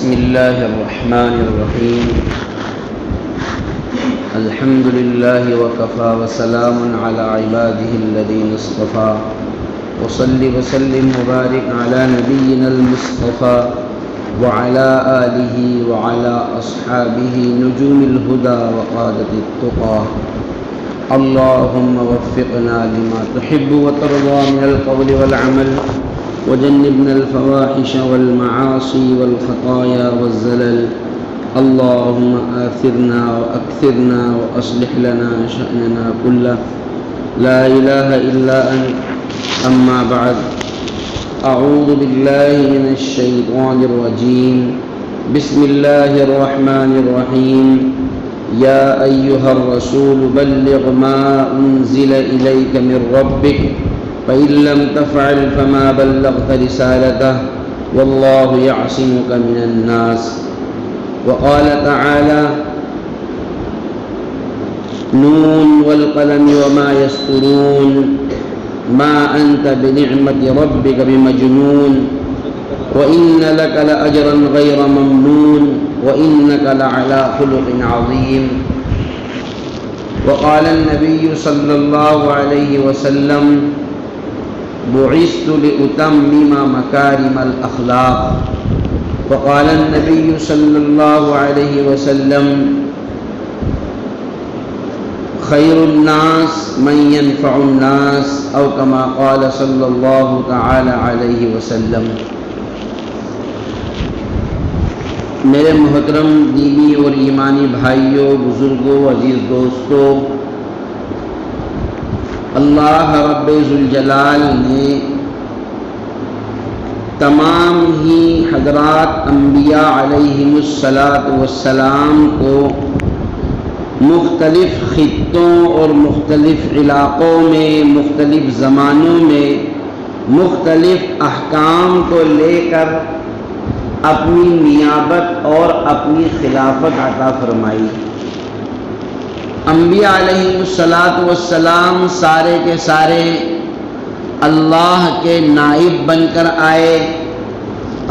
بسم الله الرحمن الرحيم. الحمد لله وكفى وسلام على عباده الذين اصطفى وصل وسلم وبارك على نبينا المصطفى وعلى آله وعلى أصحابه نجوم الهدى وقادة التقى. اللهم وفقنا لما تحب وترضى من القول والعمل وجنبنا الفواحش والمعاصي والخطايا والزلل. اللهم آثرنا وأكثرنا وأصلح لنا شأننا كله. لا إله إلا أنت. أما بعد، أعوذ بالله من الشيطان الرجيم. بسم الله الرحمن الرحيم. يا أيها الرسول بلغ ما أنزل إليك من ربك فإن لم تفعل فما بلغت رسالته والله يعصمك من الناس. وقال تعالى: نون والقلم وما يسطرون ما أنت بنعمة ربك بمجنون وإن لك لأجرا غير ممنون وإنك لعلى خلق عظيم. وقال النبي صلى الله عليه وسلم: بعثت لأتمم مكارم الأخلاق. وقال النبي صلى الله عليه وسلم: خير الناس من ينفع الناس، أو كما قال صلى الله تعالى عليه وسلم. میرے محترم دینی اور ایمانی بھائیوں، بزرگوں، عزیز دوستوں، اللہ رب ذوالجلال نے تمام ہی حضرات انبیاء علیہم السلام کو مختلف خطوں اور مختلف علاقوں میں، مختلف زمانوں میں مختلف احکام کو لے کر اپنی نیابت اور اپنی خلافت عطا فرمائی. انبیاء علیہ السلام سارے کے سارے اللہ کے نائب بن کر آئے،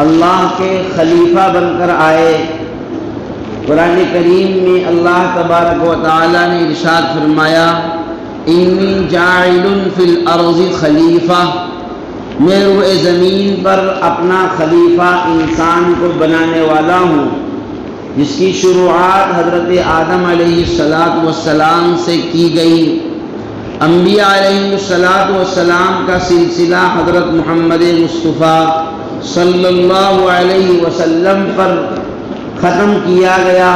اللہ کے خلیفہ بن کر آئے. قرآن کریم میں اللہ تبارک و تعالی نے ارشاد فرمایا: انی جاعل فی الارض خلیفہ، میں روئے زمین پر اپنا خلیفہ انسان کو بنانے والا ہوں، جس کی شروعات حضرت آدم علیہ السلام سے کی گئی. انبیاء علیہ السلام کا سلسلہ حضرت محمد مصطفیٰ صلی اللہ علیہ وسلم پر ختم کیا گیا.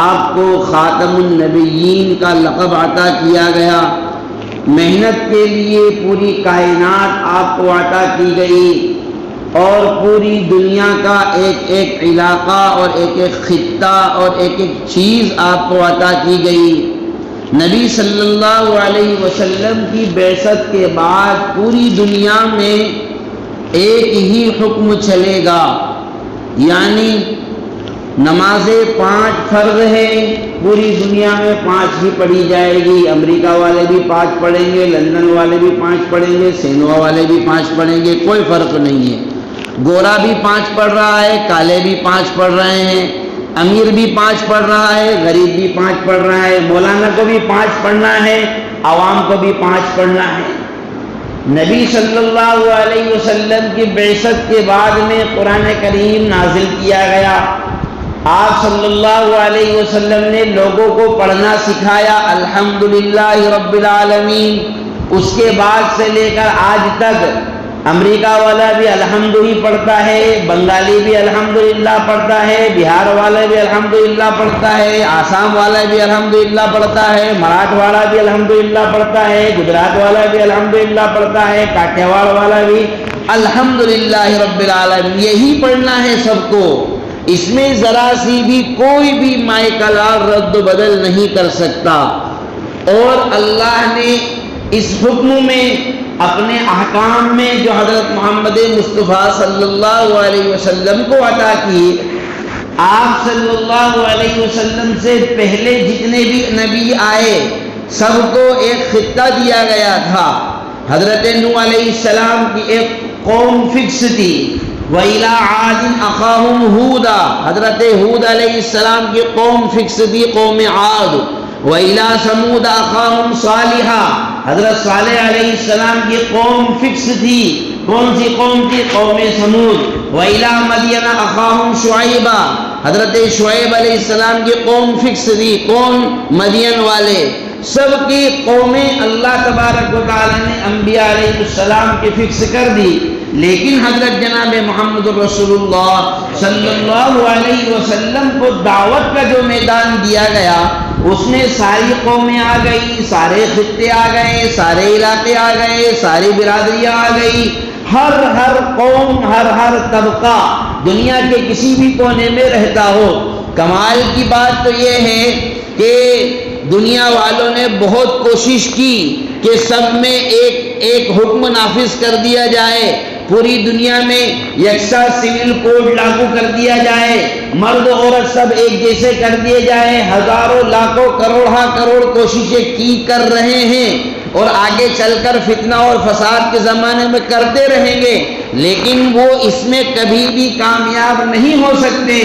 آپ کو خاتم النبیین کا لقب عطا کیا گیا. محنت کے لیے پوری کائنات آپ کو عطا کی گئی اور پوری دنیا کا ایک ایک علاقہ اور ایک ایک خطہ اور ایک ایک چیز آپ کو عطا کی گئی. نبی صلی اللہ علیہ وسلم کی بعثت کے بعد پوری دنیا میں ایک ہی حکم چلے گا، یعنی نمازیں 5 فرض ہیں، پوری دنیا میں 5 ہی پڑھی جائے گی. امریکہ والے بھی 5 پڑھیں گے، لندن والے بھی 5 پڑھیں گے، سینوا والے بھی 5 پڑھیں گے، کوئی فرق نہیں ہے. گورا بھی 5 پڑھ رہا ہے، کالے بھی 5 پڑھ رہے ہیں، امیر بھی 5 پڑھ رہا ہے، غریب بھی 5 پڑھ رہا ہے، مولانا کو بھی 5 پڑھنا ہے، عوام کو بھی 5 پڑھنا ہے. نبی صلی اللہ علیہ وسلم کی بعثت کے بعد میں قرآن کریم نازل کیا گیا. آپ صلی اللہ علیہ وسلم نے لوگوں کو پڑھنا سکھایا، الحمدللہ رب العالمین. اس کے بعد سے لے کر آج تک امریکہ والا بھی الحمد ہی پڑھتا ہے، بنگالی بھی الحمدللہ پڑھتا ہے، بہار والا بھی الحمدللہ پڑھتا ہے، آسام والا بھی الحمدللہ پڑھتا ہے، مراٹھ والا بھی الحمدللہ پڑھتا ہے، گجرات والا بھی الحمدللہ پڑھتا ہے، کاٹھیاواڑ والا بھی الحمدللہ رب العالمین. یہی پڑھنا ہے سب کو. اس میں ذرا سی بھی کوئی بھی مائکلار رد و بدل نہیں کر سکتا. اور اللہ نے اس حکم میں، اپنے احکام میں جو حضرت محمد مصطفیٰ صلی اللہ علیہ وسلم کو عطا کی، آپ صلی اللہ علیہ وسلم سے پہلے جتنے بھی نبی آئے سب کو ایک خطہ دیا گیا تھا. حضرت نوح علیہ السلام کی ایک قوم فکس تھی، وَإِلَىٰ عَادٍ أَخَاهُمْ هُودًا، حضرت ہود علیہ السلام کی قوم فکس تھی، قوم عاد۔ وَإِلَىٰ ثَمُودَ أَخَاهُمْ صَالِحًا، حضرت صالح علیہ السلام کی قوم فکس تھی، کون سی قوم تھی؟ قوم سمود۔ وَإِلَىٰ مَدْيَنَ أَخَاهُمْ شُعَيْبًا، حضرت شعیب علیہ السلام کی قوم فکس تھی، کون؟ مدین والے۔ سب کی قومیں اللہ تبارک و تعالی نے انبیاء علیہ السلام کی فکس کر دی، لیکن حضرت جناب محمد رسول اللہ صلی اللہ علیہ وسلم کو دعوت کا جو میدان دیا گیا، اس میں ساری قومیں آ گئی، سارے خطے آ گئے، سارے علاقے آ گئے، ساری برادریاں آ گئی، ہر قوم، ہر طبقہ دنیا کے کسی بھی کونے میں رہتا ہو۔ کمال کی بات تو یہ ہے کہ دنیا والوں نے بہت کوشش کی کہ سب میں ایک حکم نافذ کر دیا جائے، پوری دنیا میں یکساں سول کوڈ لاگو کر دیا جائے، مرد عورت سب ایک جیسے کر دیے جائے۔ ہزاروں لاکھوں کروڑ کوششیں کی کر رہے ہیں، اور آگے چل کر فتنہ اور فساد کے زمانے میں کرتے رہیں گے، لیکن وہ اس میں کبھی بھی کامیاب نہیں ہو سکتے۔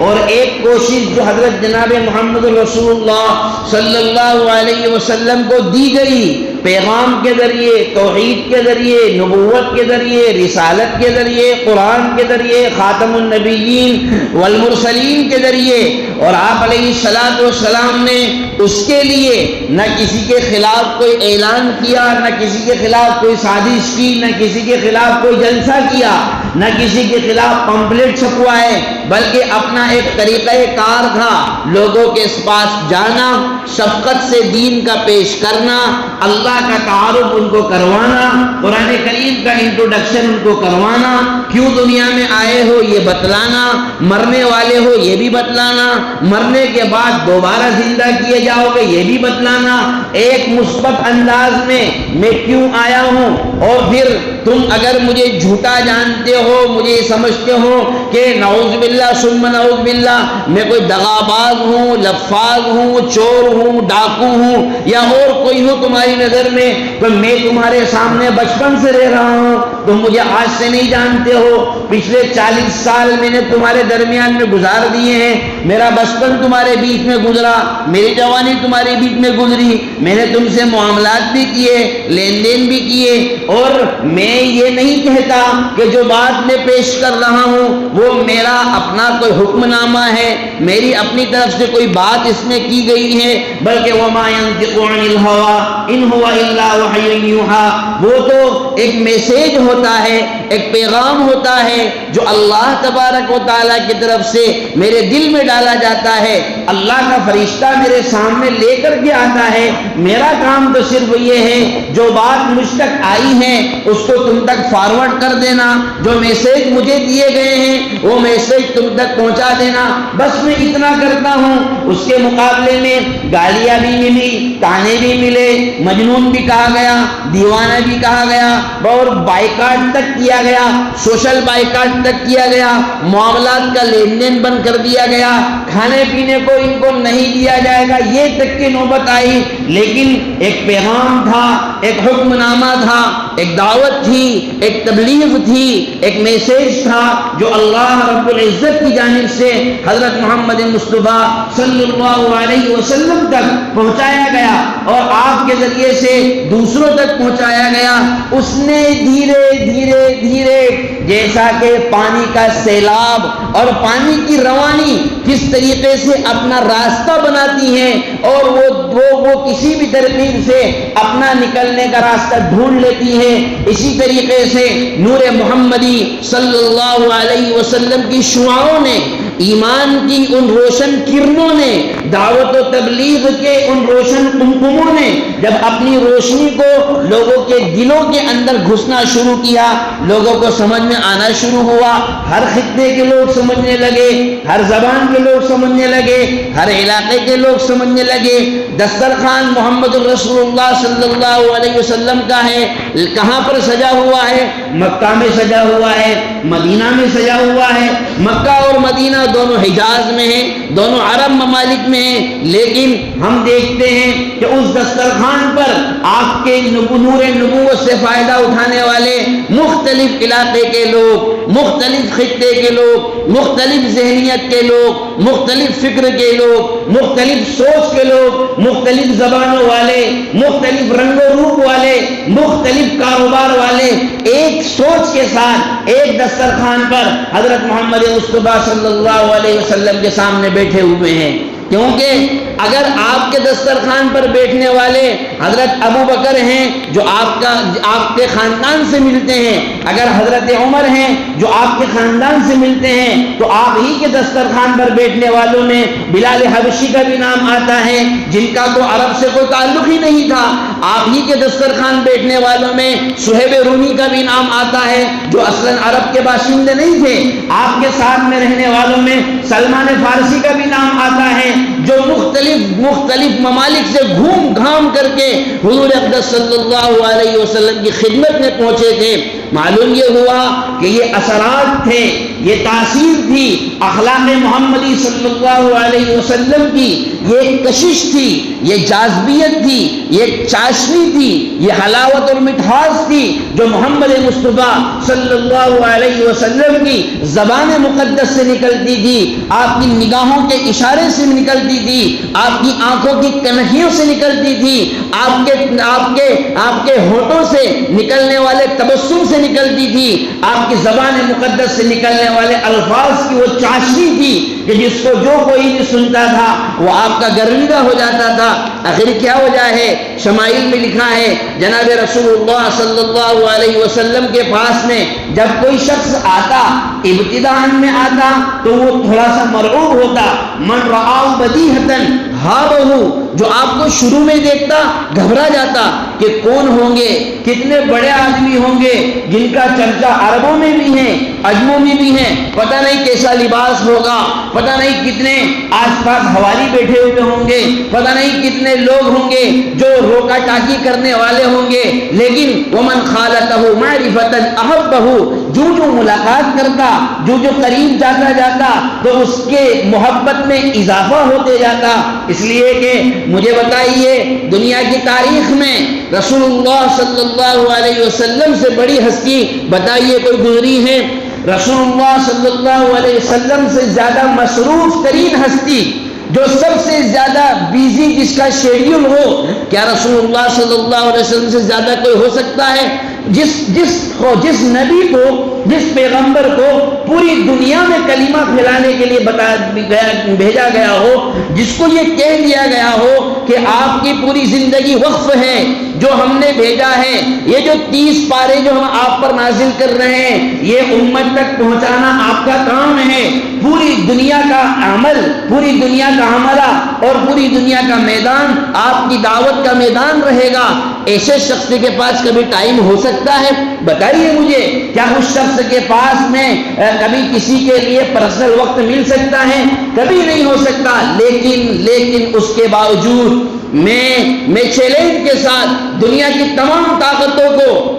اور ایک کوشش جو حضرت جناب محمد رسول اللہ صلی اللہ علیہ وسلم کو دی گئی، پیغام کے ذریعے، توحید کے ذریعے، نبوت کے ذریعے، رسالت کے ذریعے، قرآن کے ذریعے، خاتم النبیین والمرسلین کے ذریعے، اور آپ علیہ الصلوۃ والسلام نے اس کے لیے نہ کسی کے خلاف کوئی اعلان کیا، نہ کسی کے خلاف کوئی سازش کی، نہ کسی کے خلاف کوئی جلسہ کیا، نہ کسی کے خلاف پمفلٹ چھپوائے، بلکہ اپنا ایک طریقہ کار تھا، لوگوں کے پاس جانا، شفقت سے دین کا پیش کرنا، اللہ کا تعارف ان کو کروانا، قرآن کریم کا انٹروڈکشن ان کو کروانا، کیوں دنیا میں آئے ہو یہ بتلانا، مرنے والے ہو یہ بھی بتلانا، مرنے کے بعد دوبارہ زندہ کیے جاؤ گے یہ بھی بتلانا، ایک مثبت انداز میں کیوں آیا ہوں، اور پھر تم اگر مجھے جھوٹا جانتے ہو، مجھے سمجھتے ہو کہ نعوذ باللہ ثم نعوذ باللہ میں کوئی دغاباز ہوں، لفاظ ہوں، چور ہوں، ڈاکو ہوں، یا اور کوئی ہوں تمہاری نظر میں، تو میں تمہارے سامنے بچپن سے رہ رہا ہوں، تم مجھے آج سے نہیں جانتے ہو، پچھلے 40 سال میں نے تمہارے درمیان میں گزار دیے ہیں، میرا بچپن تمہارے بیچ میں گزرا، میری جوانی تمہارے بیچ میں گزری، میں نے تم سے معاملات بھی کیے، لین دین بھی کیے، اور میں یہ نہیں کہتا کہ جو بات میں پیش کر رہا ہوں وہ میرا اپنا کوئی حکم نامہ ہے، میری اپنی طرف سے کوئی بات اس میں کی گئی ہے، بلکہ وما ينطق عن الهوى ان هو الا وحی یوحى، وہ تو ایک میسیج ہوتا ہے، ایک پیغام ہوتا ہے جو اللہ تبارک و تعالیٰ کی طرف سے میرے دل میں ڈالا جاتا ہے، اللہ کا فرشتہ میرے سامنے لے کر کے آتا ہے، میرا کام تو صرف یہ ہے جو بات مجھ تک آئی ہے اس کو تم تک فارورڈ کر دینا، جو میسیج مجھے دیے گئے ہیں وہ میسیج تم تک پہنچا دینا، بس میں اتنا کرتا ہوں۔ اس کے مقابلے میں گالیاں بھی ملی، تانے بھی ملے، مجنون بھی کہا گیا، دیوانہ بھی کہا گیا، اور بائیکاٹ تک کیا گیا، سوشل بائیکاٹ تک کیا گیا، معاملات کا لین دین بند کر دیا گیا، کھانے پینے کو ان کو نہیں دیا جائے گا، یہ تک کی نوبت آئی، لیکن ایک پیغام تھا، ایک حکم نامہ تھا، ایک دعوت تھی، ایک تبلیغ تھی، ایک میسیج تھا جو اللہ رب العزت کی جانب سے حضرت محمد مصطفیٰ صلی اللہ علیہ وسلم تک پہنچایا گیا، اور آپ کے ذریعے سے دوسروں تک پہنچایا گیا۔ اس نے دھیرے دھیرے دھیرے، جیسا کہ پانی کا سیلاب اور پانی کی روانی کس طریقے سے اپنا راستہ بناتی ہے، اور وہ کسی بھی ترتیب سے اپنا نکلنے کا راستہ ڈھونڈ لیتی ہے، اسی طریقے سے نور محمدی صلی اللہ علیہ وسلم کی شعاعوں نے، ایمان کی ان روشن کرنوں نے، دعوت و تبلیغ کے ان روشن قمقموں نے جب اپنی روشنی کو لوگوں کے دلوں کے اندر گھسنا شروع کیا، لوگوں کو سمجھ میں آنا شروع ہوا، ہر خطے کے لوگ سمجھنے لگے، ہر زبان کے لوگ سمجھنے لگے، ہر علاقے کے لوگ سمجھنے لگے۔ دسترخوان محمد رسول اللہ صلی اللہ علیہ وسلم کا ہے، کہاں پر سجا ہوا ہے؟ مکہ میں سجا ہوا ہے، مدینہ میں سجا ہوا ہے۔ مکہ اور مدینہ دونوں حجاز میں ہیں، دونوں عرب ممالک میں ہیں، لیکن ہم دیکھتے ہیں کہ اس دسترخوان پر آپ کے نور نبوت سے فائدہ اٹھانے والے مختلف علاقے کے لوگ، مختلف خطے کے لوگ، مختلف ذہنیت کے لوگ، مختلف فکر کے لوگ، مختلف سوچ کے لوگ، مختلف زبانوں والے، مختلف رنگ و روپ والے، مختلف کاروبار والے ایک سوچ کے ساتھ ایک دسترخوان پر حضرت محمد مصطفیٰ صلی اللہ علیہ وسلم کے سامنے بیٹھے ہوئے ہیں۔ کیونکہ اگر آپ کے دسترخوان پر بیٹھنے والے حضرت ابو بکر ہیں جو آپ کے خاندان سے ملتے ہیں، اگر حضرت عمر ہیں جو آپ کے خاندان سے ملتے ہیں، تو آپ ہی کے دسترخوان پر بیٹھنے والوں میں بلال حبشی کا بھی نام آتا ہے جن کا تو عرب سے کوئی تعلق ہی نہیں تھا۔ آپ ہی کے دسترخوان بیٹھنے والوں میں صہیب رومی کا بھی نام آتا ہے جو اصلاً عرب کے باشندے نہیں تھے۔ آپ کے ساتھ میں رہنے والوں میں سلمان فارسی کا بھی نام آتا ہے جو مختلف ممالک سے گھوم گھام کر کے حضور اقدس صلی اللہ علیہ وسلم کی خدمت میں پہنچے تھے۔ معلوم یہ ہوا کہ یہ اثرات تھے، یہ تاثیر تھی اخلاق محمدی صلی اللہ علیہ وسلم کی، یہ ایک کشش تھی، یہ جاذبیت تھی، یہ چاشنی تھی، یہ حلاوت اور مٹھاس تھی جو محمد مصطفیٰ صلی اللہ علیہ وسلم کی زبان مقدس سے نکلتی تھی، آپ کی نگاہوں کے اشارے سے نکلتی تھی، آپ کی آنکھوں کی کنکھیوں سے نکلتی تھی، آپ کے ہونٹوں سے نکلنے والے تبسم سے نکلتی تھی، آپ کی زبان مقدس سے نکلنے والے الفاظ کی وہ چاشنی تھی کہ جس کو جو کوئی بھی سنتا تھا وہ آپ کا گرویدہ ہو جاتا تھا۔ آخر کیا وجہ ہے؟ شمائل میں لکھا ہے جناب رسول اللہ صلی اللہ علیہ وسلم کے پاس میں جب کوئی شخص آتا، ابتداء میں آتا تو وہ تھوڑا سا مرعوب ہوتا، من رآہ بدیہتن ہابہو، جو آپ کو شروع میں دیکھتا گھبرا جاتا کہ کون ہوں گے، کتنے بڑے آدمی ہوں گے جن کا چرچا عربوں میں بھی ہے، عجموں میں بھی ہے، پتہ نہیں کیسا لباس ہوگا، پتہ نہیں کتنے آس پاس حوالی بیٹھے ہوئے ہوں گے، پتہ نہیں کتنے لوگ ہوں گے جو روکا ٹاکی کرنے والے ہوں گے، لیکن ومن خالتہ معرفۃ احبہ، جو ملاقات کرتا، جو قریب جاتا تو اس کے محبت میں اضافہ ہوتے جاتا۔ اس لیے کہ مجھے بتائیے دنیا کی تاریخ میں رسول اللہ صلی اللہ علیہ وسلم سے بڑی ہستی بتائیے کوئی گزری ہے؟ رسول اللہ صلی اللہ علیہ وسلم سے زیادہ مصروف ترین ہستی، جو سب سے زیادہ بیزی، جس کا شیڈیول ہو، کیا رسول اللہ صلی اللہ علیہ وسلم سے زیادہ کوئی ہو سکتا ہے؟ جس نبی کو، جس پیغمبر کو پوری دنیا میں کلمہ پھیلانے کے لیے بھیجا گیا ہو، جس کو یہ کہہ دیا گیا ہو کہ آپ کی پوری زندگی وقف ہے، جو ہم نے بھیجا ہے، یہ جو 30 پارے جو ہم آپ پر نازل کر رہے ہیں، یہ امت تک پہنچانا آپ کا کام ہے۔ پوری دنیا کا عمل، پوری دنیا کا عملہ اور پوری دنیا کا میدان آپ کی دعوت کا میدان رہے گا۔ ایسے شخص کے پاس کبھی ٹائم ہو سکتا ہے؟ بتائیے مجھے، کیا اس شخص کے پاس میں کبھی کسی کے لیے پرسنل وقت مل سکتا ہے؟ کبھی نہیں ہو سکتا۔ لیکن اس کے باوجود میں چیلنج کے ساتھ دنیا کی تمام طاقتوں کو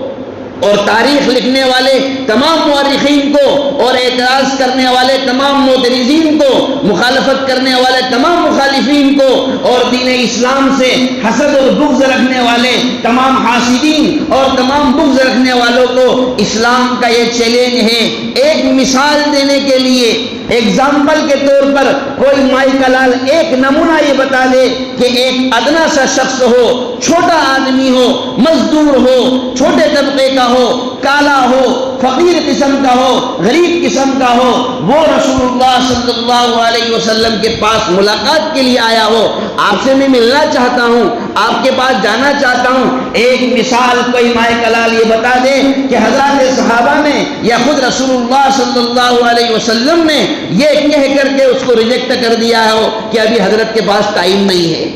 اور تاریخ لکھنے والے تمام مورخین کو اور اعتراض کرنے والے تمام معترضین کو، مخالفت کرنے والے تمام مخالفین کو، اور دین اسلام سے حسد اور بغض رکھنے والے تمام حاسدین اور تمام بغض رکھنے والوں کو اسلام کا یہ چیلنج ہے، ایک مثال دینے کے لیے، ایگزامپل کے طور پر کوئی مائی کلال ایک نمونہ یہ بتا دے کہ ایک ادنا سا شخص ہو، چھوٹا آدمی ہو، مزدور ہو، چھوٹے طبقے کا ہو، کالا ہو، فقیر قسم کا ہو، غریب قسم کا ہو، وہ رسول اللہ صلی اللہ علیہ وسلم کے پاس ملاقات کے لیے آیا ہو، آپ سے میں ملنا چاہتا ہوں، آپ کے پاس جانا چاہتا ہوں، ایک مثال کوئی مائی کلال یہ بتا دے کہ حضرات صحابہ نے یا خود رسول اللہ صلی اللہ علیہ وسلم نے یہ کہہ کر کے اس کو ریجیکٹ کر دیا ہو کہ ابھی حضرت کے پاس ٹائم نہیں ہے۔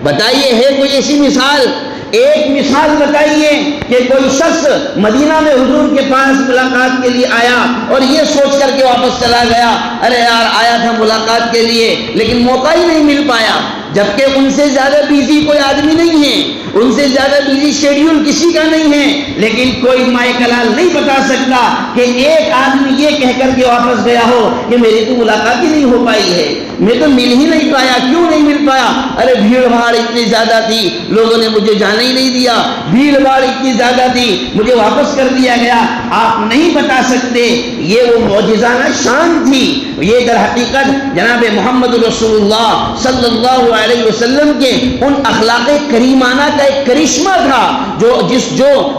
بتائیے ہے کوئی ایسی مثال؟ ایک مثال بتائیے کہ کوئی شخص مدینہ میں حضور کے پاس ملاقات کے لیے آیا اور یہ سوچ کر کے واپس چلا گیا، ارے یار آیا تھا ملاقات کے لیے لیکن موقع ہی نہیں مل پایا، جبکہ ان سے زیادہ بیزی کوئی آدمی نہیں ہے۔ ان سے زیادہ بزی شیڈیول کسی کا نہیں ہے، لیکن کوئی مائے کلال نہیں بتا سکتا کہ ایک آدمی یہ کہہ کر کے واپس گیا ہو کہ میری تو ملاقات ہی نہیں ہو پائی ہے، میں تو مل ہی نہیں پایا۔ کیوں نہیں مل پایا؟ ارے بھیڑ بھاڑ اتنی زیادہ تھی، لوگوں نے مجھے جانے ہی نہیں دیا، بھیڑ بھاڑ اتنی زیادہ تھی، مجھے واپس کر دیا گیا۔ آپ نہیں بتا سکتے، یہ وہ معجزانہ شان تھی، یہ در حقیقت جناب محمد رسول اللہ صلی اللہ علیہ وسلم کے ان اخلاق کریمانہ کا ایک کرشمہ تھا جو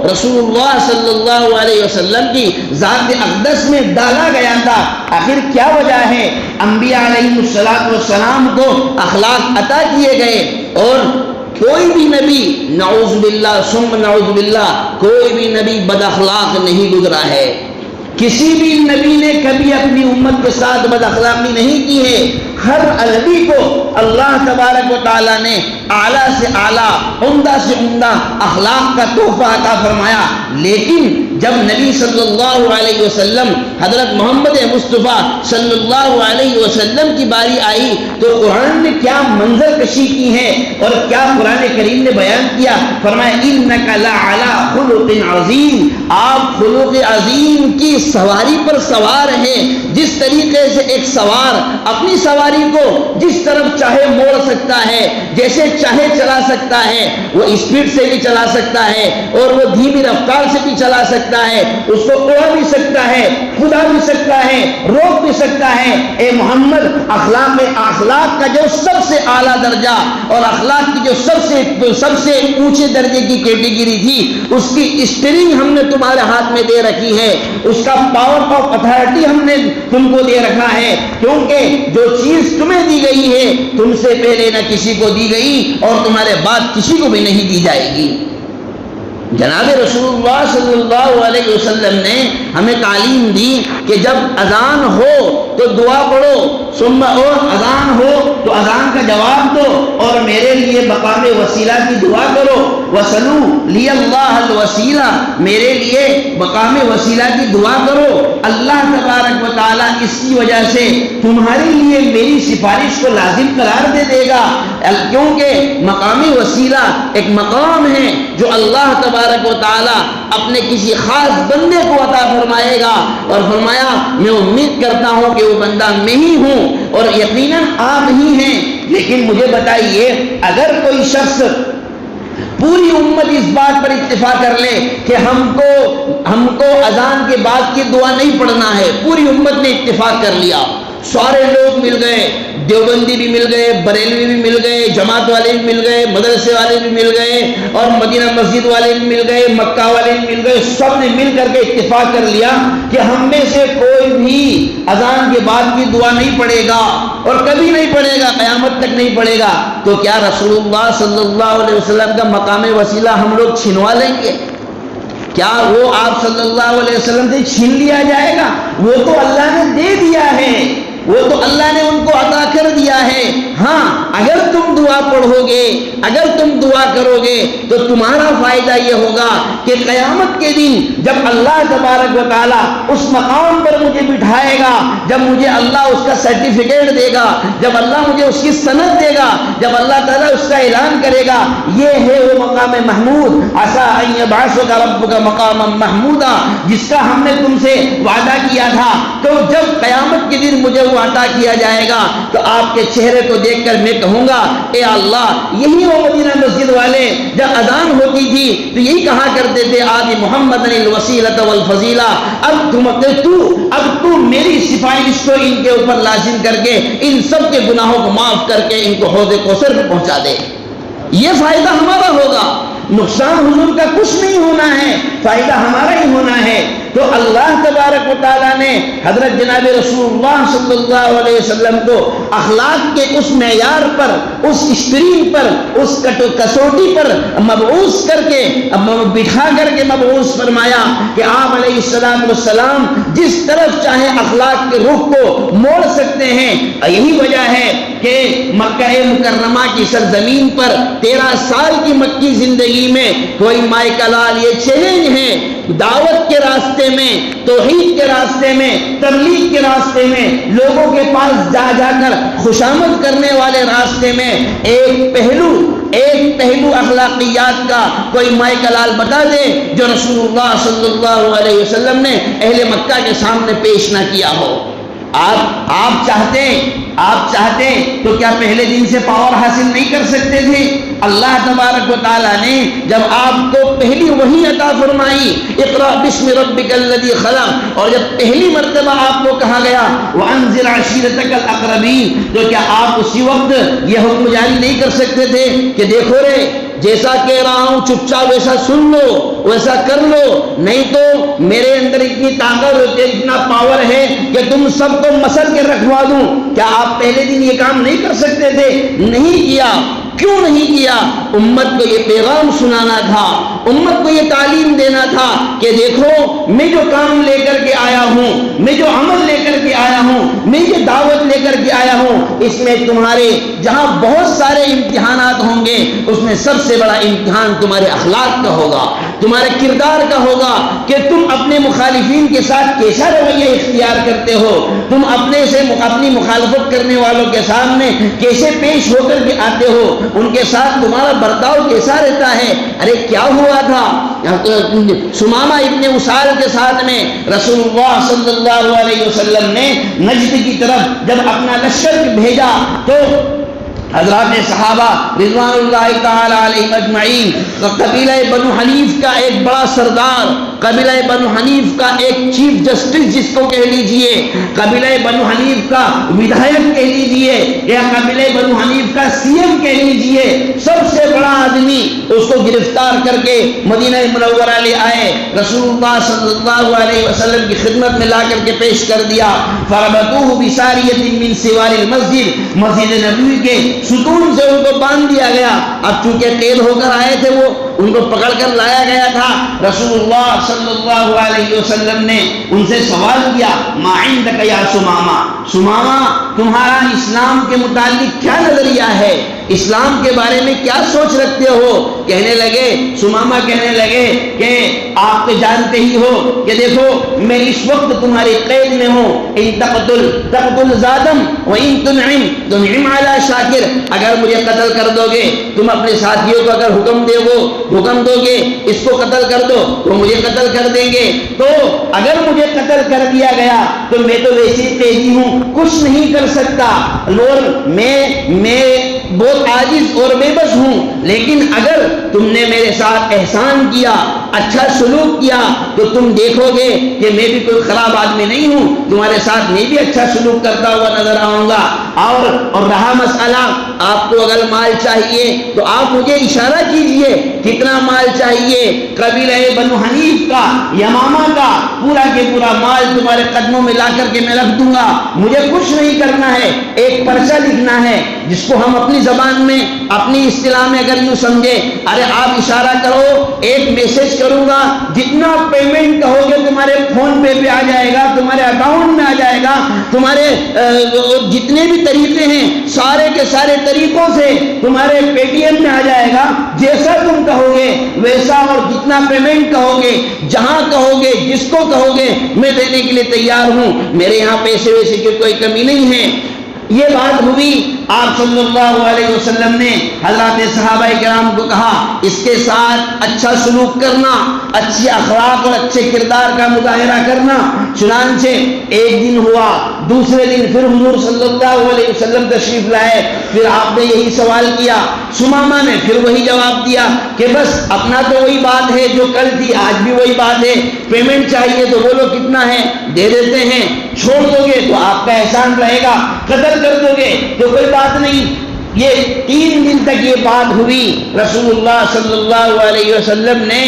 رسول اللہ صلی اللہ علیہ وسلم کی ذات اقدس میں ڈالا گیا تھا۔ آخر کیا وجہ ہے؟ انبیاء علیہ السلام کو اخلاق عطا کیے گئے، اور کوئی بھی نبی نعوذ باللہ ثم نعوذ باللہ کوئی بھی نبی بد اخلاق نہیں گزرا ہے۔ کسی بھی نبی نے کبھی اپنی امت کے ساتھ بد اخلاقی نہیں کی ہے۔ ہر نبی کو اللہ تبارک و تعالیٰ نے اعلیٰ سے اعلیٰ، عمدہ سے عمدہ اخلاق کا تحفہ عطا فرمایا، لیکن جب نبی صلی اللہ علیہ وسلم حضرت محمد مصطفیٰ صلی اللہ علیہ وسلم کی باری آئی تو قرآن نے کیا منظر کشی کی ہے اور کیا قرآن کریم نے بیان کیا۔ فرمایا اِنَّكَ لَعَلَىٰ خُلُقٍ عَظِيمٍ، آپ خلق عظیم کی سواری پر سوار ہیں۔ جس طریقے سے ایک سوار اپنی سواری کو جس طرف چاہے موڑ سکتا ہے، جیسے چاہے چلا سکتا ہے، وہ اسپیڈ سے بھی چلا سکتا ہے اور وہ دھیمی رفتار سے بھی چلا سکتا ہے، اس کو اڑا بھی سکتا ہے، کھدا بھی سکتا ہے، روک بھی سکتا ہے۔ اے محمد، اخلاق کا جو سب سے اعلیٰ درجہ اور اخلاق کی جو سب سے اونچے درجے کی کیٹیگری تھی، اس کی اسٹیئرنگ ہم نے تمہارے ہاتھ میں دے رکھی ہے، اس کا پاور آف اتھارٹی ہم نے تم کو دے رکھا ہے، کیونکہ جو چیز تمہیں دی گئی ہے تم سے پہلے نہ کسی کو دی گئی اور تمہارے بعد کسی کو بھی نہیں دی جائے گی۔ جناب رسول اللہ صلی اللہ علیہ وسلم نے ہمیں تعلیم دی کہ جب اذان ہو تو دعا پڑھو، اور اذان ہو تو اذان کا جواب دو اور میرے لیے مقام وسیلہ کی دعا کرو، وَصَلُوا لِيَ اللَّهَ الْوَسِيلَةَ، میرے لیے مقام وسیلہ کی دعا کرو۔ اللہ تبارک و تعالیٰ اس کی وجہ سے تمہارے لیے میری سفارش کو لازم قرار دے دے گا، کیونکہ مقام وسیلہ ایک مقام ہے جو اللہ تبارک و تعالیٰ اپنے کسی خاص بندے کو عطا فرمائے گا، اور فرمایا میں امید کرتا ہوں کہ وہ بندہ میں ہی ہوں اور یقیناً آپ ہی ہیں۔ لیکن مجھے بتائیے، اگر کوئی شخص پوری امت اس بات پر اتفاق کر لے کہ ہم کو اذان کے بعد کی دعا نہیں پڑھنا ہے، پوری امت نے اتفاق کر لیا، سارے لوگ مل گئے، دیوبندی بھی مل گئے، بریلوی بھی مل گئے، جماعت والے بھی مل گئے، مدرسے والے بھی مل گئے، اور مدینہ مسجد والے بھی مل گئے، مکہ والے بھی مل گئے، سب نے مل کر کے اتفاق کر لیا کہ ہم میں سے کوئی بھی اذان کے بعد کی دعا نہیں پڑھے گا اور کبھی نہیں پڑھے گا، قیامت تک نہیں پڑھے گا، تو کیا رسول اللہ صلی اللہ علیہ وسلم کا مقام وسیلہ ہم لوگ چھنوا لیں گے؟ کیا وہ آپ صلی اللہ علیہ وسلم سے چھین لیا جائے گا؟ وہ تو اللہ نے دے دیا ہے، وہ تو اللہ نے ان کو عطا کر دیا ہے۔ ہاں، اگر تم دعا پڑھو گے، اگر تم دعا کرو گے تو تمہارا فائدہ یہ ہوگا کہ قیامت کے دن جب اللہ تبارک و تعالیٰ اس مقام پر مجھے بٹھائے گا، جب مجھے اللہ اس کا سرٹیفکیٹ دے گا، جب اللہ مجھے اس کی سند دے گا، جب اللہ تعالیٰ اس کا اعلان کرے گا، یہ ہے وہ مقام محمود، عسیٰ ان یبعثک ربک مقاما محمودا، جس کا ہم نے تم سے وعدہ کیا تھا، تو جب قیامت کے دن مجھے عطا کیا جائے گا تو آپ کے چہرے کو دیکھ کر میں کہوں گا اے اللہ، یہی وہ مدینہ مسجد والے جب اذان ہوتی تھی تو یہی کہا کرتے تھے آدِ محمد الوسیلۃ والفضیلہ، اب تو میری سفارش کو ان کے اوپر لازم کر کے ان سب کے گناہوں کو معاف کر کے ان کو حوض کوثر پہ پہنچا دے۔ یہ فائدہ ہمارا ہوگا، نقصان حضور کا کچھ نہیں ہونا ہے، فائدہ ہمارا ہی ہونا ہے۔ تو اللہ تبارک و تعالیٰ نے حضرت جناب رسول اللہ صلی اللہ علیہ وسلم کو اخلاق کے اس معیار پر، اس اسٹریم پر، اس کسوٹی پر مبعوث کر کے بٹھا کر کے مبعوث فرمایا کہ آپ علیہ السلام جس طرف چاہے اخلاق کے رخ کو موڑ سکتے ہیں۔ یہی وجہ ہے کہ مکہ مکرمہ کی سرزمین پر 13 سال کی مکی زندگی میں کوئی مائکا لال یہ چیلنج ہے، دعوت کے راستے میں، توحید کے راستے میں، تبلیغ کے راستے میں، لوگوں کے پاس جا جا کر خوشامد کرنے والے راستے میں ایک پہلو، ایک پہلو اخلاقیات کا کوئی مائی کلال بتا دے جو رسول اللہ صلی اللہ علیہ وسلم نے اہل مکہ کے سامنے پیش نہ کیا ہو۔ آپ چاہتے تو کیا پہلے دن سے پاور حاصل نہیں کر سکتے تھے؟ اللہ تبارک و تعالیٰ نے جب آپ کو پہلی وحی عطا فرمائی، اقرأ بسم ربک الذی خلق، اور جب پہلی مرتبہ آپ کو کہا گیا وانذر عشیرتک الاقربین، تو کیا آپ اسی وقت یہ حکم جاری نہیں کر سکتے تھے کہ دیکھو رے جیسا کہہ رہا ہوں چپ چاپ ویسا سن لو، ویسا کر لو، نہیں تو میرے اندر اتنی طاقت ہوتی ہے، اتنا پاور ہے کہ تم سب کو مسل کے رکھوا دوں۔ کیا آپ پہلے دن یہ کام نہیں کر سکتے تھے؟ نہیں کیا۔ کیوں نہیں کیا؟ امت کو یہ پیغام سنانا تھا، امت کو یہ تعلیم دینا تھا کہ دیکھو میں جو کام لے کر کے آیا ہوں، میں جو عمل لے کر کے آیا ہوں، میں یہ دعوت لے کر کے آیا ہوں، اس میں تمہارے جہاں بہت سارے امتحانات ہوں گے، اس میں سب سے بڑا امتحان تمہارے اخلاق کا ہوگا، تمہارے کردار کا ہوگا کہ تم اپنے مخالفین کے ساتھ کیسا رویہ اختیار کرتے ہو، تم اپنی مخالفت کرنے والوں کے سامنے کیسے پیش ہو کر کے آتے ہو، ان کے ساتھ تمہارا برتاؤ کیسا رہتا ہے۔ ارے کیا ہوا تھا سمامہ ابن اسال کے ساتھ میں رسول اللہ صلی اللہ علیہ وسلم نے نجد کی طرف جب اپنا لشکر بھیجا تو حضرات صحابہ رضوان اللہ تعالی علیہم اجمعین، قبیلہ بنو حنیف کا ایک بڑا سردار، قبیلہ بنو حنیف کا ایک چیف جسٹس جس کو کہہ لیجئے، قبیلہ بنو حنیف کا ودھایک کہہ لیجئے، یا قبیلہ بنو حنیف کا سی ایم کہہ لیجئے، سب سے بڑا آدمی، اس کو گرفتار کر کے مدینہ منورہ لے آئے، رسول اللہ صلی اللہ علیہ وسلم کی خدمت میں لا کر کے پیش کر دیا۔ فربطوہ بساریۃ من سوار المسجد، مسجد نبوی کے ستون سے ان کو باندھ دیا گیا۔ اب چونکہ قید ہو کر آئے تھے، وہ ان کو پکڑ کر لایا گیا تھا۔ رسول اللہ صلی اللہ علیہ وسلم نے ان سے سوال کیا، ما عندک یا سمامہ، سمامہ تمہارا اسلام کے متعلق کیا نظریہ ہے، اسلام کے بارے میں کیا سوچ رکھتے ہو؟ کہنے لگے، سمامہ کہنے لگے کہ آپ تو جانتے ہی ہو کہ دیکھو میں اس وقت تمہاری قید میں ہوں، ان تقتل ذاتم و ان تنعم علی شاکر، اگر مجھے قتل کر دو گے، تم اپنے ساتھیوں کو اگر حکم دو گے اس کو قتل کر دو تو مجھے قتل کر دیں گے، تو اگر مجھے قتل کر دیا گیا تو میں تو ویسی تیزی ہوں، کچھ نہیں کر سکتا، اور میں بہت عاجز اور بے بس ہوں، لیکن اگر تم نے میرے ساتھ احسان کیا، اچھا سلوک کیا، تو تم دیکھو گے کہ میں بھی کوئی خراب آدمی نہیں ہوں، تمہارے ساتھ میں بھی اچھا سلوک کرتا ہوا نظر آؤں گا۔ اور رہا مسئلہ آپ کو اگر مال چاہیے تو آپ مجھے اشارہ کیجئے کتنا مال چاہیے، قبیلہ بنو حنیف کا، یمامہ کا پورا کے پورا مال تمہارے قدموں میں لا کر کے میں رکھ دوں گا، مجھے کچھ نہیں کرنا ہے، ایک پرچہ لکھنا ہے جس کو ہم اپنی زبان میں اپنی اصطلاح میں اگر یوں سمجھے، ارے آپ اشارہ کرو، ایک میسج کروں گا، جتنا پیمنٹ کہو گے تمہارے فون پے آ جائے گا، تمہارے اکاؤنٹ میں آ جائے گا، تمہارے جتنے بھی طریقے ہیں سارے کے سارے طریقوں سے تمہارے پے ٹی ایم میں آ جائے گا، جیسا تم کہو گے ویسا، اور جتنا پیمنٹ کہو گے، جہاں کہو گے، جس کو کہو گے، میں دینے کے لیے تیار ہوں، میرے یہاں پیسے ویسے کی کوئی کمی نہیں ہے۔ یہ بات ہوئی، آپ صلی اللہ علیہ وسلم نے حضرات صحابہ کرام کو کہا اس کے ساتھ اچھا سلوک کرنا، اچھے اخلاق اور اچھے کردار کا مظاہرہ کرنا۔ چنانچہ ایک دن ہوا، دوسرے دن پھر حضور صلی اللہ علیہ وسلم تشریف لائے، پھر آپ نے یہی سوال کیا، سمامہ نے پھر وہی جواب دیا کہ بس اپنا تو وہی بات ہے جو کل تھی، آج بھی وہی بات ہے، پیمنٹ چاہیے تو بولو کتنا ہے، دے دیتے ہیں، چھوڑ دو گے تو آپ کا احسان رہے گا، قتل کر دو گے تو کوئی بات نہیں۔ یہ 3 دن تک یہ بات ہوئی، رسول اللہ صلی اللہ علیہ وسلم نے،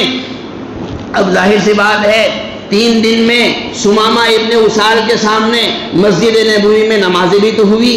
اب ظاہر سی بات ہے 3 دن میں سمامہ ابن اسال کے سامنے مسجد نبوی میں نمازیں بھی تو ہوئی،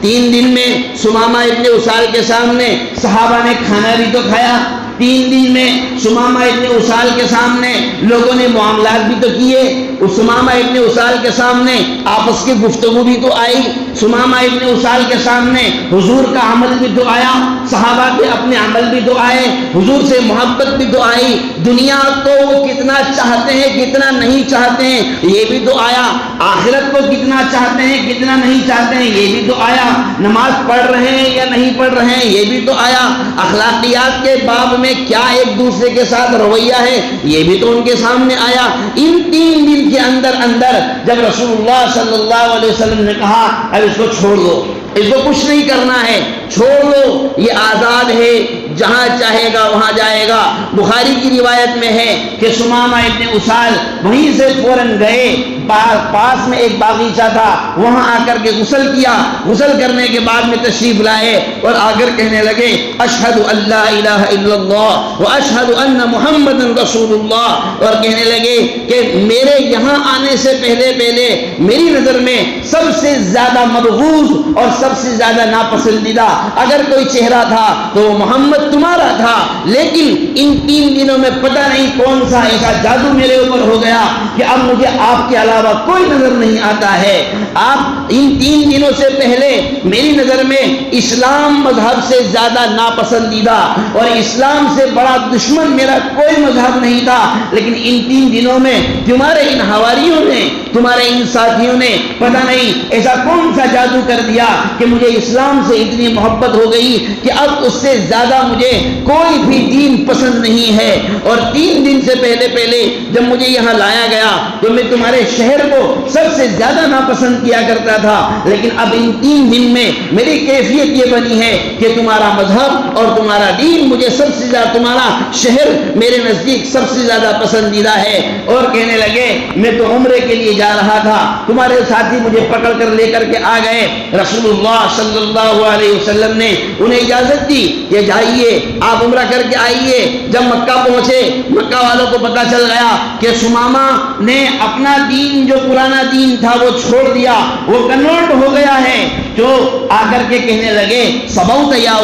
3 دن میں سمامہ ابن اسال کے سامنے صحابہ نے کھانا بھی تو کھایا، 3 دن میں سمامہ ابن اسال کے سامنے لوگوں نے معاملات بھی تو کیے، اس سمامہ ابن اسال کے سامنے آپس کی گفتگو بھی تو آئی، سمامہ ابن اسال کے سامنے حضور کا عمل بھی تو آیا، صحابہ کے اپنے عمل بھی تو آئے، حضور سے محبت بھی تو آئی، دنیا کو وہ کتنا چاہتے ہیں کتنا نہیں چاہتے ہیں یہ بھی تو آیا، آخرت کو کتنا چاہتے ہیں کتنا نہیں چاہتے ہیں یہ بھی تو آیا، نماز پڑھ رہے ہیں یا نہیں پڑھ رہے ہیں یہ بھی تو آیا، اخلاقیات کے باب میں کیا ایک دوسرے کے ساتھ رویہ ہے یہ بھی تو ان کے سامنے آیا۔ ان 3 دن کے اندر جب رسول اللہ صلی اللہ علیہ وسلم نے کہا اب اس کو چھوڑ دو، اس کو کچھ نہیں کرنا ہے، چھوڑ دو، یہ آزاد ہے، جہاں چاہے گا وہاں جائے گا۔ بخاری کی روایت میں ہے کہ سمامہ ابن اسال وہیں سے فوراً گئے، پاس میں ایک باغیچہ تھا وہاں آ کر کے غسل کیا، غسل کرنے کے بعد میں تشریف لائے اور آ کر کہنے لگے اشہد ان لا الہ الا اللہ واشہد ان محمد رسول اللہ، اور کہنے لگے کہ میرے یہاں آنے سے پہلے میری نظر میں سب سے زیادہ مبغوض اور سب سے زیادہ ناپسندیدہ اگر کوئی چہرہ تھا تو وہ محمد تمہارا تھا، لیکن ان 3 دنوں میں پتہ نہیں کون سا ایسا جادو میرے اوپر ہو گیا کہ اب مجھے آپ کے علاوہ کوئی نظر نہیں آتا ہے۔ آپ ان 3 دنوں سے پہلے میری نظر میں اسلام مذہب سے زیادہ ناپسندیدہ اور اسلام سے بڑا دشمن میرا کوئی مذہب نہیں تھا، لیکن ان 3 دنوں میں تمہارے ان حواریوں نے تمہارے ان ساتھیوں نے پتہ نہیں ایسا کون سا جادو کر دیا کہ مجھے اسلام سے اتنی محبت ہو گئی کہ اب اس سے زیادہ مجھے کوئی بھی دین پسند نہیں ہے، اور 3 دن سے پہلے جب مجھے یہاں لایا گیا تو میں تمہارے شہر کو سب سے زیادہ ناپسند کیا کرتا تھا، لیکن اب ان 3 دن میں میری کیفیت یہ بنی ہے کہ تمہارا مذہب اور تمہارا دین مجھے سب سے زیادہ، تمہارا شہر میرے نزدیک سب سے زیادہ پسندیدہ ہے۔ اور کہنے لگے میں تو عمرے کے لیے جا رہا تھا، تمہارے ساتھی مجھے پکڑ کر لے کر کے آ گئے، رسول اللہ صلی اللہ علیہ وسلم نے انہیں اجازت دی کہ جائیے آپ عمرہ کر کے آئیے۔ جب مکہ پہنچے مکہ والوں کو پتہ چل گیا کہ سمامہ نے اپنا دین جو پرانا دین تھا وہ چھوڑ دیا، وہ کنورٹ ہو گیا ہے، جو آ کر کے کہنے لگے سبوت یا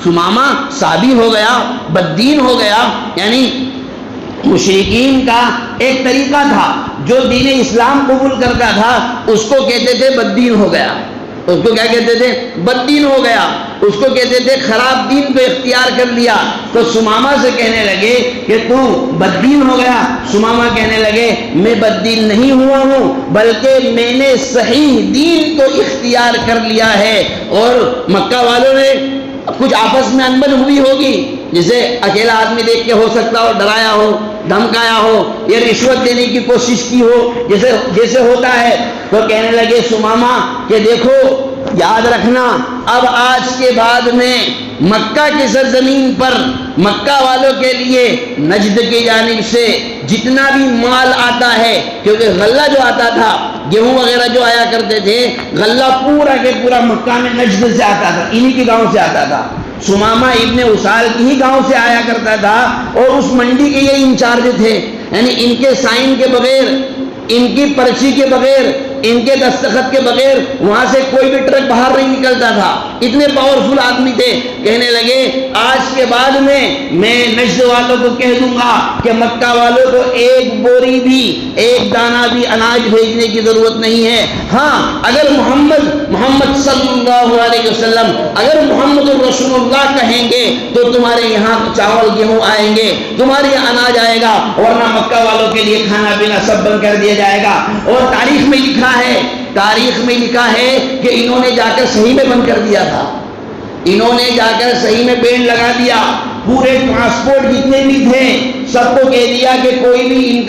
سمامہ سابی ہو گیا، بددین ہو گیا۔ یعنی مشرکین کا ایک طریقہ تھا، جو دین اسلام قبول کرتا تھا اس کو کہتے تھے بددین ہو گیا، اس کو کیا کہتے تھے بددین ہو گیا، اس کو کہتے تھے خراب دین کو اختیار کر لیا۔ تو سمامہ سے کہنے لگے کہ تو بددین ہو گیا، سمامہ کہنے لگے میں بددین نہیں ہوا ہوں بلکہ میں نے صحیح دین کو اختیار کر لیا ہے۔ اور مکہ والوں نے کچھ آپس میں انبن ہوئی ہوگی، جسے اکیلا آدمی دیکھ کے ہو سکتا ہو ڈرایا ہو، دھمکایا ہو یا رشوت دینے کی کوشش کی ہو جیسے ہوتا ہے، تو کہنے لگے سمامہ کہ دیکھو یاد رکھنا اب آج کے بعد میں مکہ کی سرزمین پر مکہ والوں کے لیے نجد کی جانب سے جتنا بھی مال آتا ہے، کیونکہ غلہ جو آتا تھا، گیہوں وغیرہ جو آیا کرتے تھے، غلہ پورا کے پورا مکہ میں نجد سے آتا تھا، انہی کے گاؤں سے آتا تھا، سمامہ ابن اسال کی ہی گاؤں سے آیا کرتا تھا، اور اس منڈی کے یہ انچارج تھے، یعنی ان کے سائن کے بغیر، ان کی پرچی کے بغیر، ان کے دستخط کے بغیر وہاں سے کوئی بھی ٹرک باہر نہیں نکلتا تھا، اتنے پاورفل آدمی تھے۔ کہنے لگے آج کے بعد میں نجد والوں کو کہہ دوں گا کہ مکہ والوں کو ایک بوری بھی، ایک دانہ بھی اناج بھیجنے کی ضرورت نہیں ہے، ہاں اگر محمد صلی اللہ علیہ وسلم اگر محمد رسول اللہ کہیں گے تو تمہارے یہاں چاول گیہوں آئیں گے، تمہارے یہاں اناج آئے گا، ورنہ مکہ والوں کے لیے کھانا پینا سب بند کر دیا جائے گا۔ اور تاریخ میں لکھا ہے کہ انہوں نے جا کر صحیح میں بند کر دیا تھا، انہوں نے جا کر صحیح میں بینڈ لگا دیا، پورے ٹرانسپورٹ جتنے بھی تھے سب کو کہہ دیا کہ کوئی بھی ان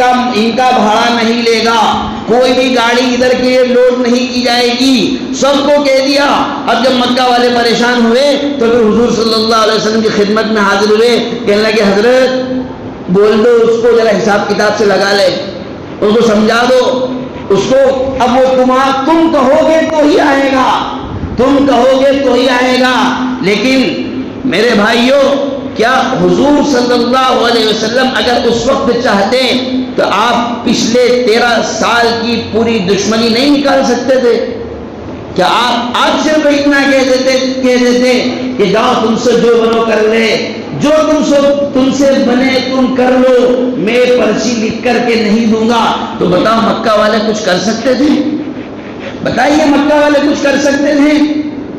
کا بھاڑا نہیں لے گا، کوئی بھی گاڑی ادھر کے لوڈ نہیں کی جائے گی، سب کو کہہ دیا۔ اب جب مکہ والے پریشان ہوئے تو پھر حضور صلی اللہ علیہ وسلم کی خدمت میں حاضر ہوئے، کہنے لگے حضرت بول دو اس کو ذرا حساب کتاب سے لگا لے، اس کو سمجھا دو اس کو، اب وہ تم کہو گے تو ہی آئے گا، تم کہو گے تو ہی آئے گا۔ لیکن میرے بھائیوں، کیا حضور صلی اللہ علیہ وسلم اگر اس وقت چاہتے تو آپ پچھلے 13 سال کی پوری دشمنی نہیں نکال سکتے تھے؟ کیا آپ صرف اتنا کہہ دیتے کہ جاؤ تم سے جو بنو کر لے، جو تم سے بنے تم کر لو، میں پرچی لکھ کر کے نہیں دوں گا۔ تو بتاؤ مکہ والے کچھ کر سکتے تھے؟ بتائیے مکہ والے کچھ کر سکتے تھے؟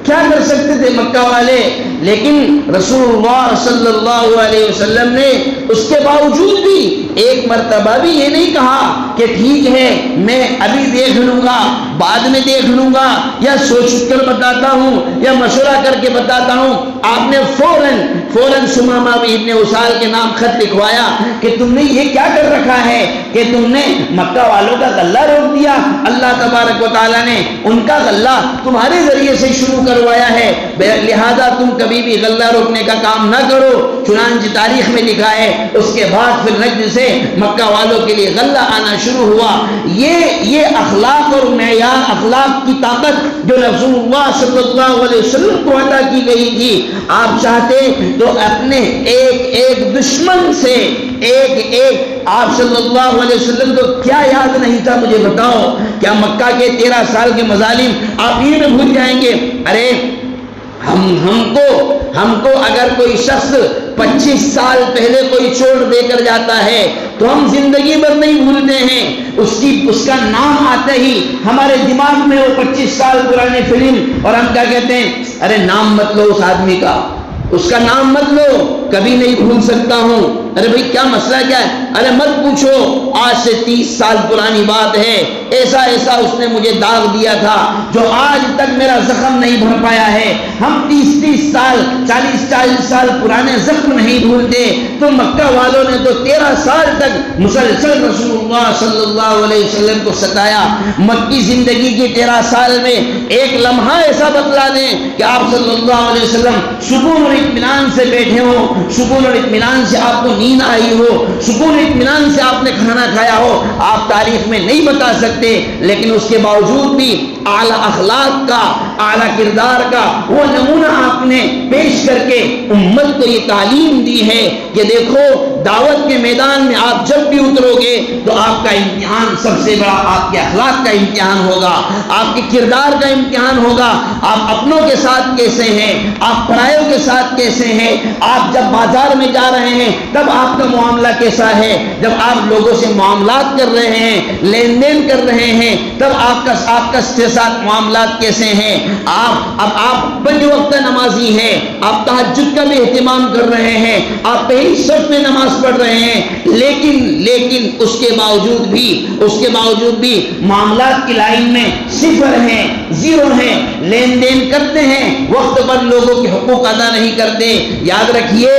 کیا کر سکتے تھے مکہ والے؟ لیکن رسول اللہ صلی اللہ علیہ وسلم نے اس کے باوجود بھی ایک مرتبہ بھی یہ نہیں کہا کہ ٹھیک ہے میں ابھی دیکھ لوں گا، بعد میں دیکھ لوں گا، یا سوچ کر بتاتا ہوں، یا مشورہ کر کے بتاتا ہوں۔ آپ نے فوراً سمامہ ابن اسال کے نام خط لکھوایا کہ تم نے یہ کیا کر رکھا ہے کہ تم نے مکہ والوں کا غلہ روک دیا۔ اللہ تبارک و تعالیٰ نے ان کا غلہ تمہارے ذریعے سے شروع کروایا ہے، لہذا تم کبھی بھی غلہ روکنے کا کام نہ کرو۔ چنانچہ تاریخ میں لکھا ہے اس کے بعد پھر نجد سے مکہ والوں کے لیے غلہ آنا شروع ہوا۔ یہ اخلاق اور معیار، اخلاق کی طاقت جو رسول اللہ صلی اللہ علیہ وسلم کو عطا کی گئی تھی، آپ چاہتے تو اپنے ایک دشمن سے ایک آپ صلی اللہ علیہ وسلم کو کیا یاد نہیں تھا؟ مجھے بتاؤ، کیا مکہ کے 13 سال کے مظالم آپ یہ میں بھول جائیں گے؟ ارے ہم کو اگر کوئی شخص 25 سال پہلے کوئی چوٹ دے کر جاتا ہے تو ہم زندگی بھر نہیں بھولتے ہیں۔ اس کا نام آتے ہی ہمارے دماغ میں وہ 25 سال پرانی فلم، اور ہم کیا کہتے ہیں؟ ارے نام مت لو اس آدمی کا، اس کا نام مت لو، کبھی نہیں بھول سکتا ہوں۔ ارے بھائی کیا مسئلہ کیا ہے؟ ارے مت پوچھو، آج سے 30 سال پرانی بات ہے، ایسا اس نے مجھے داغ دیا تھا جو آج تک میرا زخم نہیں بھر پایا ہے۔ ہم 30 سال 40 سال پرانے زخم نہیں بھولتے۔ تو مکہ والوں نے تو 13 سال تک مسلسل رسول اللہ صلی اللہ علیہ وسلم کو ستایا۔ مکی زندگی کی 13 سال میں ایک لمحہ ایسا بتلا دیں کہ آپ صلی اللہ علیہ وسلم سکون اور اطمینان سے بیٹھے ہوں، سکون اور اطمینان سے آپ کو نیند آئی ہو، سکون اطمینان سے آپ نے کھانا کھایا ہو، آپ تاریخ میں نہیں بتا سکتے۔ لیکن اس کے باوجود بھی اعلیٰ اخلاق کا، اعلیٰ کردار کا وہ نمونہ آپ نے پیش کر کے امت کو یہ تعلیم دی ہے کہ دیکھو دعوت کے میدان میں آپ جب بھی اترو گے تو آپ کا امتحان سب سے بڑا آپ کے اخلاق کا امتحان ہوگا، آپ کے کردار کا امتحان ہوگا۔ آپ اپنوں کے ساتھ کیسے ہیں، آپ پرایوں کے ساتھ کیسے ہیں، آپ جب بازار میں جا رہے ہیں تب آپ کا معاملہ کیسا ہے، جب آپ لوگوں سے معاملات کر رہے ہیں، لین دین کر رہے ہیں، تب آپ کا ساتھ معاملات کیسے ہیں۔ آپ 5 وقت نمازی ہیں، آپ تہجد کا بھی اہتمام کر رہے ہیں، آپ پہلی صف میں نماز پڑھ رہے ہیں، لیکن اس کے باوجود بھی معاملات کی لائن میں 0 ہیں، 0 ہیں، لین دین کرتے ہیں، وقت پر لوگوں کے حقوق ادا نہیں کرتے۔ یاد رکھیے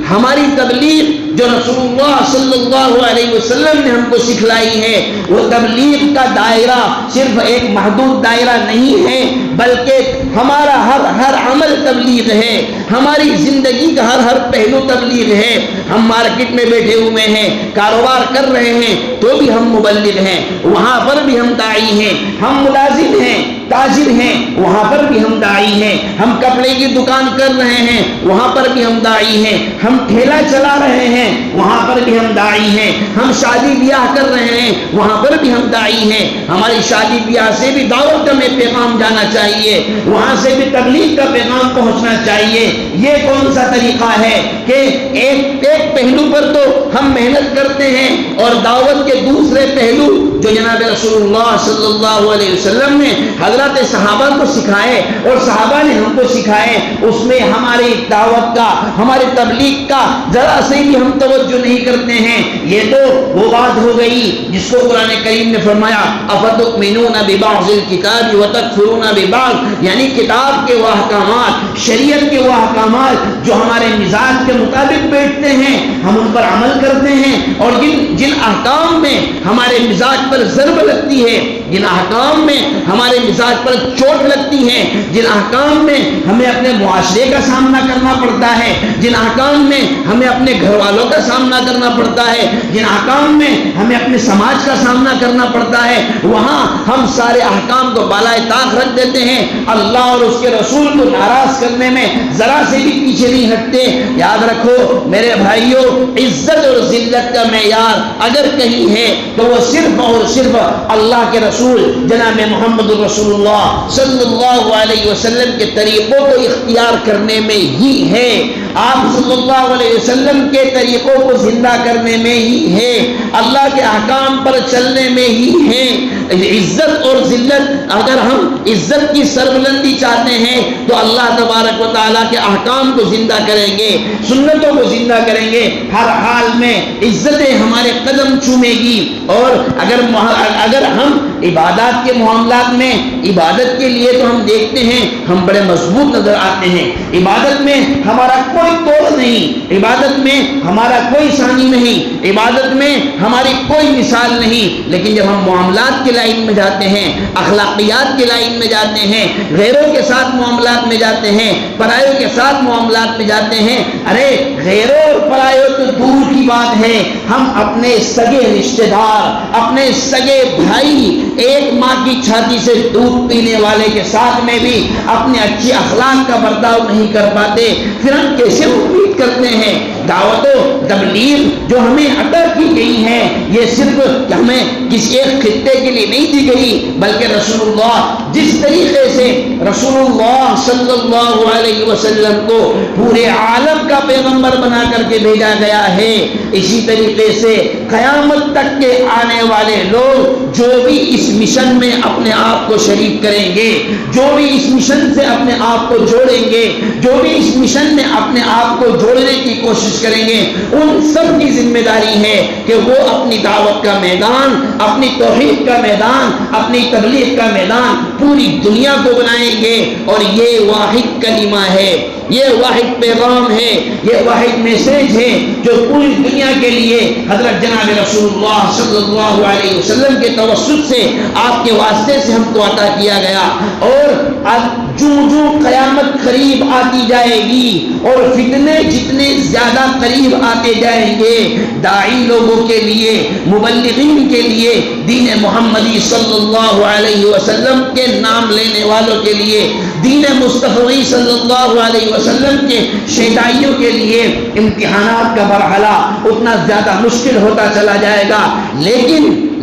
ہماری تبلیغ جو رسول اللہ صلی اللہ علیہ وسلم نے ہم کو سکھلائی ہے، وہ تبلیغ کا دائرہ صرف ایک محدود دائرہ نہیں ہے، بلکہ ہمارا ہر عمل تبلیغ ہے، ہماری زندگی کا ہر پہلو تبلیغ ہے۔ ہم مارکیٹ میں بیٹھے ہوئے ہیں، کاروبار کر رہے ہیں تو بھی ہم مبلغ ہیں، وہاں پر بھی ہم داعی ہیں۔ ہم ملازم ہیں، تاجر ہیں، وہاں پر بھی ہم داعی ہیں۔ ہم کپڑے کی دکان کر رہے ہیں، وہاں پر بھی ہم داعی ہیں۔ ہم ٹھیلا چلا رہے ہیں، وہاں پر بھی ہم داعی ہیں۔ ہم شادی بیاہ کر رہے ہیں، وہاں پر بھی ہم داعی ہیں۔ ہماری شادی بیاہ سے بھی دعوت کا میں پیغام جانا چاہیے، وہاں سے بھی تبلیغ کا پیغام پہنچنا چاہیے۔ یہ کون سا طریقہ ہے کہ ایک پہلو پر تو ہم محنت کرتے ہیں اور دعوت کے دوسرے پہلو جو جناب رسول اللہ صلی اللہ علیہ وسلم نے حضرات صحابہ کو سکھائے اور صحابہ نے ہم کو سکھائے، اس میں ہماری دعوت کا، ہماری تبلیغ کا ذرا سے بھی ہم توجہ نہیں کرتے ہیں۔ یہ تو وہ بات ہو گئی جس کو قرآن کریم نے فرمایا افتؤمنون ببعض الکتاب وتکفرون ببعض، یعنی کتاب کے وہ احکامات، شریعت کے وہ احکامات جو ہمارے مزاج کے مطابق بیٹھتے ہیں ہم ان پر عمل کرتے ہیں، اور جن احکام میں ہمارے مزاج پر ضرب لگتی ہے، جن احکام میں ہمارے مزاج پر چوٹ لگتی ہے، جن احکام میں ہمیں اپنے معاشرے کا سامنا کرنا پڑتا ہے، جن احکام میں ہمیں اپنے گھر والوں کا سامنا کرنا پڑتا ہے، جن احکام میں ہمیں اپنے سماج کا سامنا کرنا پڑتا ہے، وہاں ہم سارے احکام کو بالائے طاق رکھ دیتے ہیں، اللہ اور اس کے رسول کو ناراض کرنے میں ذرا سے بھی پیچھے نہیں ہٹتے۔ یاد رکھو میرے بھائیوں، عزت اور ذلت کا معیار اگر کہیں ہے تو وہ صرف اور صرف اللہ کے رسول جناب محمد رسول اللہ صلی اللہ علیہ وسلم کے طریقوں کو اختیار کرنے میں ہی ہے۔ آپ صلی اللہ علیہ وسلم کے طریقوں کو زندہ کرنے میں ہی ہے، اللہ کے احکام پر چلنے میں ہی ہے۔ عزت اور ذلت، اگر ہم عزت کی سربلندی چاہتے ہیں تو اللہ تبارک و تعالیٰ کے احکام کو زندہ کریں گے، سنتوں کو زندہ کریں گے، ہر حال میں عزتیں ہمارے قدم چومے گی۔ اور اگر ہم عبادات کے معاملات میں، عبادت کے لیے تو ہم دیکھتے ہیں ہم بڑے مضبوط نظر آتے ہیں، عبادت میں ہمارا کوئی توڑ نہیں، عبادت میں ہمارا کوئی ثانی نہیں، عبادت میں ہماری کوئی مثال نہیں، لیکن جب ہم معاملات کے لائن میں جاتے ہیں، اخلاقیات کے لائن میں جاتے ہیں، غیروں کے ساتھ معاملات میں جاتے ہیں، پرایوں کے ساتھ معاملات میں جاتے ہیں، ارے غیروں اور پرایوں تو دور کی بات ہے، ہم اپنے سگے رشتہ دار، اپنے سگے بھائی، ایک ماں کی چھاتی سے دودھ پینے والے کے ساتھ میں بھی اپنے اچھی اخلاق کا برتاؤ نہیں کر پاتے، پھر ہم کیسے امید کرتے ہیں؟ دعوت و تبلیغ جو ہمیں عطا کی گئی ہے، یہ صرف ہمیں کسی ایک خطے کے لیے نہیں دی گئی، بلکہ رسول اللہ جس طریقے سے رسول اللہ صلی اللہ علیہ وسلم کو پورے عالم کا پیغمبر بنا کر کے بھیجا گیا ہے، اسی طریقے سے قیامت تک کے آنے والے لوگ جو بھی اس مشن میں اپنے آپ کو شریک کریں گے، جو بھی اس مشن سے اپنے آپ کو جوڑیں گے، جو بھی اس مشن میں اپنے آپ کو جوڑنے کی کوشش کریں گے، ان سب کی ذمہ داری ہے کہ وہ اپنی دعوت کا میدان، اپنی توحید کا میدان، اپنی تبلیغ کا میدان پوری دنیا کو بنائیں گے۔ اور یہ واحد کلمہ ہے، یہ واحد پیغام ہے، یہ واحد میسیج ہے جو پوری دنیا کے لیے حضرت جناب رسول اللہ صلی اللہ علیہ وسلم کے توسط سے، آپ کے واسطے سے ہم کو عطا کیا گیا۔ اور جو قیامت قریب آتی جائے گی اور فتنے جتنے زیادہ قریب آتے جائیں گے، داعی لوگوں کے لیے، مبلغین کے لیے، دین محمدی صلی اللہ علیہ وسلم کے نام لینے والوں کے لیے، دین مصطفی صلی اللہ علیہ وسلم کے شیدائیوں کے لیے امتحانات کا مرحلہ اتنا زیادہ مشکل ہوتا چلا جائے گا۔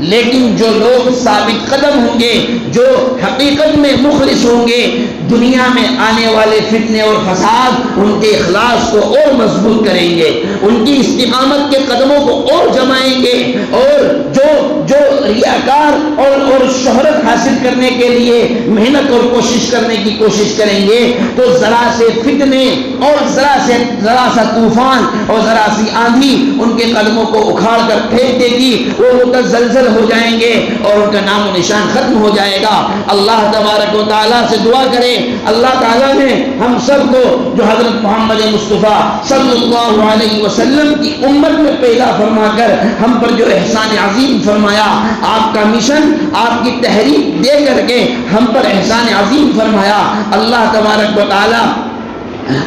لیکن جو لوگ ثابت قدم ہوں گے، جو حقیقت میں مخلص ہوں گے، دنیا میں آنے والے فتنے اور فساد ان کے اخلاص کو اور مضبوط کریں گے، ان کی استقامت کے قدموں کو اور جمائیں گے، اور جو ریاکار اور شہرت حاصل کرنے کے لیے محنت اور کوشش کرنے کی کوشش کریں گے، تو ذرا سے فتنے اور ذرا سا طوفان اور ذرا سی آندھی ان کے قدموں کو اکھاڑ کر پھینک دے گی، وہ متزلزل ہو جائیں گے اور ان کا نام و نشان ختم ہو جائے گا۔ اللہ تبارک و تعالیٰ سے دعا کریں، اللہ تعالیٰ نے ہم سب کو جو حضرت محمد مصطفیٰ صلی اللہ علیہ وسلم کی امت میں پیدا فرما کر ہم پر جو احسان عظیم فرمایا، آپ کا مشن، آپ کی تحریک دے کر کے ہم پر احسان عظیم فرمایا، اللہ تبارک و تعالیٰ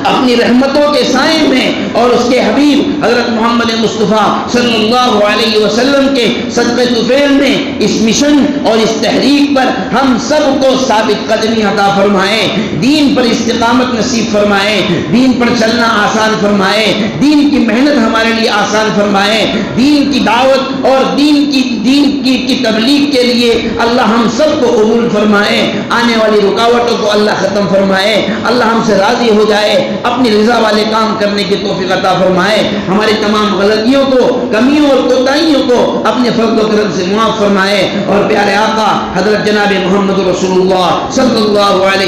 اپنی رحمتوں کے سائے میں اور اس کے حبیب حضرت محمد مصطفیٰ صلی اللہ علیہ وسلم کے صدقے طفیل میں اس مشن اور اس تحریک پر ہم سب کو ثابت قدمی عطا فرمائے، دین پر استقامت نصیب فرمائے، دین پر چلنا آسان فرمائے، دین کی محنت ہمارے لیے آسان فرمائے، دین کی دعوت اور دین کی تبلیغ کے لیے اللہ ہم سب کو قبول فرمائے، آنے والی رکاوٹوں کو اللہ ختم فرمائے، اللہ ہم سے راضی ہو جائے، اپنی رضا والے کام کرنے کی توفیق عطا فرمائے، ہماری تمام غلطیوں کو، کمیوں اور کوتاہیوں کو اپنے فضل و کرم سے معاف فرمائے، اور پیارے آقا حضرت جناب محمد رسول اللہ صلی اللہ علیہ